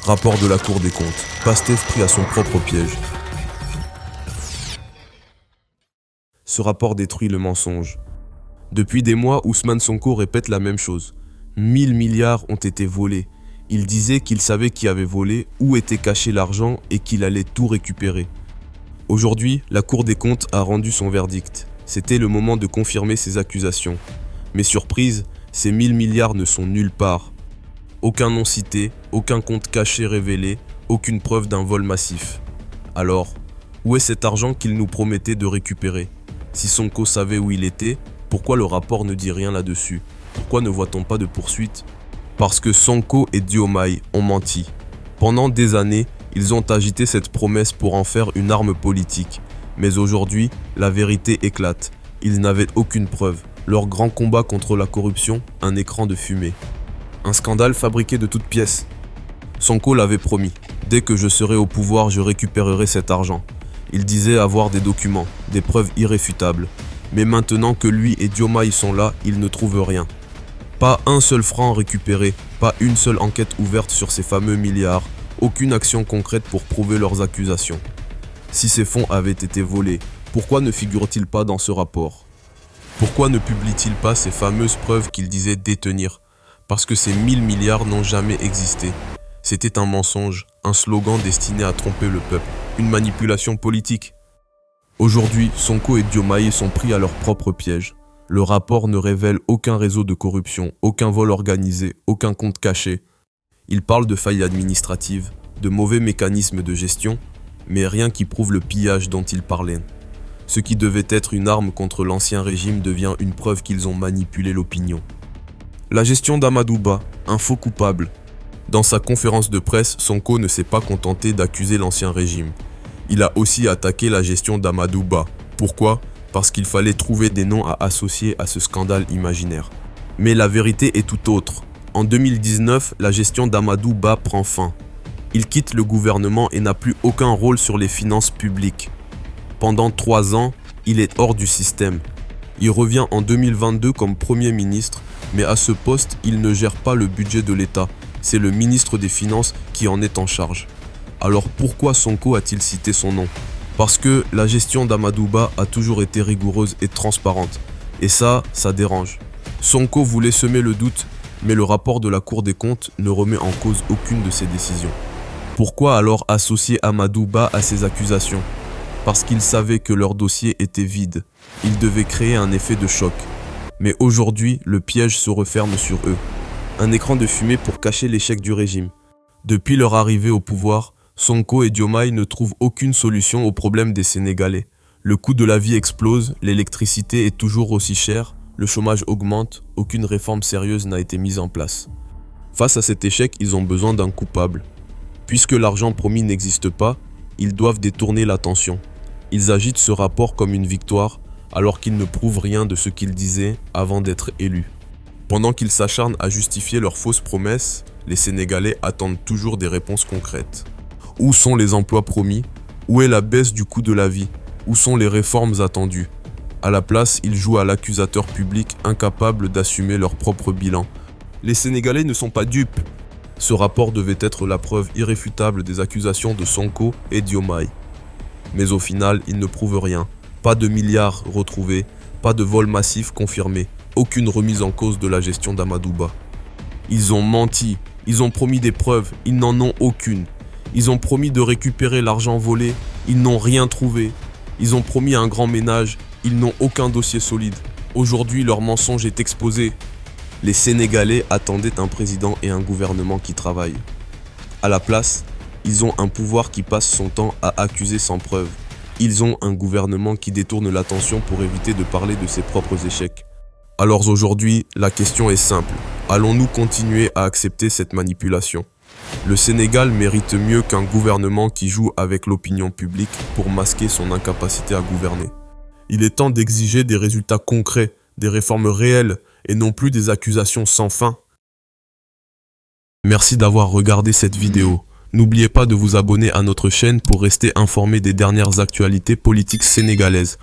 Rapport de la Cour des comptes. Pastef pris à son propre piège. Ce rapport détruit le mensonge. Depuis des mois, Ousmane Sonko répète la même chose. 1000 milliards ont été volés. Il disait qu'il savait qui avait volé, où était caché l'argent et qu'il allait tout récupérer. Aujourd'hui, la Cour des comptes a rendu son verdict. C'était le moment de confirmer ses accusations. Mais surprise, ces 1000 milliards ne sont nulle part. Aucun nom cité, aucun compte caché révélé, aucune preuve d'un vol massif. Alors, où est cet argent qu'il nous promettait de récupérer? Si Sonko savait où il était, pourquoi le rapport ne dit rien là-dessus? Pourquoi ne voit-on pas de poursuite? Parce que Sonko et Diomaye ont menti. Pendant des années, ils ont agité cette promesse pour en faire une arme politique. Mais aujourd'hui, la vérité éclate. Ils n'avaient aucune preuve. Leur grand combat contre la corruption, un écran de fumée. Un scandale fabriqué de toutes pièces. Sonko l'avait promis. Dès que je serai au pouvoir, je récupérerai cet argent. Il disait avoir des documents, des preuves irréfutables. Mais maintenant que lui et Diomaye sont là, ils ne trouvent rien. Pas un seul franc récupéré, pas une seule enquête ouverte sur ces fameux milliards, aucune action concrète pour prouver leurs accusations. Si ces fonds avaient été volés, pourquoi ne figurent-ils pas dans ce rapport? Pourquoi ne publie-t-il pas ces fameuses preuves qu'il disait détenir? Parce que ces 1000 milliards n'ont jamais existé. C'était un mensonge, un slogan destiné à tromper le peuple, une manipulation politique. Aujourd'hui, Sonko et Diomaye sont pris à leur propre piège. Le rapport ne révèle aucun réseau de corruption, aucun vol organisé, aucun compte caché. Il parle de failles administratives, de mauvais mécanismes de gestion, mais rien qui prouve le pillage dont ils parlaient. Ce qui devait être une arme contre l'ancien régime devient une preuve qu'ils ont manipulé l'opinion. La gestion d'Amadou Ba, un faux coupable. Dans sa conférence de presse, Sonko ne s'est pas contenté d'accuser l'ancien régime. Il a aussi attaqué la gestion d'Amadou Ba. Pourquoi? Parce qu'il fallait trouver des noms à associer à ce scandale imaginaire. Mais la vérité est tout autre. En 2019, la gestion d'Amadou Ba prend fin. Il quitte le gouvernement et n'a plus aucun rôle sur les finances publiques. Pendant 3 ans, il est hors du système. Il revient en 2022 comme Premier ministre, mais à ce poste, il ne gère pas le budget de l'État. C'est le ministre des Finances qui en est en charge. Alors pourquoi Sonko a-t-il cité son nom? Parce que la gestion d'Amadou Ba a toujours été rigoureuse et transparente. Et ça dérange. Sonko voulait semer le doute, mais le rapport de la Cour des comptes ne remet en cause aucune de ses décisions. Pourquoi alors associer Amadou Ba à ces accusations? Parce qu'ils savaient que leur dossier était vide. Ils devaient créer un effet de choc. Mais aujourd'hui, le piège se referme sur eux. Un écran de fumée pour cacher l'échec du régime. Depuis leur arrivée au pouvoir, Sonko et Diomaye ne trouvent aucune solution aux problèmes des Sénégalais. Le coût de la vie explose, l'électricité est toujours aussi chère, le chômage augmente, aucune réforme sérieuse n'a été mise en place. Face à cet échec, ils ont besoin d'un coupable. Puisque l'argent promis n'existe pas, ils doivent détourner l'attention. Ils agitent ce rapport comme une victoire, alors qu'ils ne prouvent rien de ce qu'ils disaient avant d'être élus. Pendant qu'ils s'acharnent à justifier leurs fausses promesses, les Sénégalais attendent toujours des réponses concrètes. Où sont les emplois promis? Où est la baisse du coût de la vie? Où sont les réformes attendues? À la place, ils jouent à l'accusateur public, incapable d'assumer leur propre bilan. Les Sénégalais ne sont pas dupes. Ce rapport devait être la preuve irréfutable des accusations de Sonko et Diomaye. Mais au final, il ne prouve rien. Pas de milliards retrouvés, pas de vol massif confirmé, aucune remise en cause de la gestion d'Amadou Ba. Ils ont menti, ils ont promis des preuves, ils n'en ont aucune. Ils ont promis de récupérer l'argent volé, ils n'ont rien trouvé. Ils ont promis un grand ménage, ils n'ont aucun dossier solide. Aujourd'hui, leur mensonge est exposé. Les Sénégalais attendaient un président et un gouvernement qui travaillent. À la place, ils ont un pouvoir qui passe son temps à accuser sans preuve. Ils ont un gouvernement qui détourne l'attention pour éviter de parler de ses propres échecs. Alors aujourd'hui, la question est simple. Allons-nous continuer à accepter cette manipulation? Le Sénégal mérite mieux qu'un gouvernement qui joue avec l'opinion publique pour masquer son incapacité à gouverner. Il est temps d'exiger des résultats concrets, des réformes réelles et non plus des accusations sans fin. Merci d'avoir regardé cette vidéo. N'oubliez pas de vous abonner à notre chaîne pour rester informé des dernières actualités politiques sénégalaises.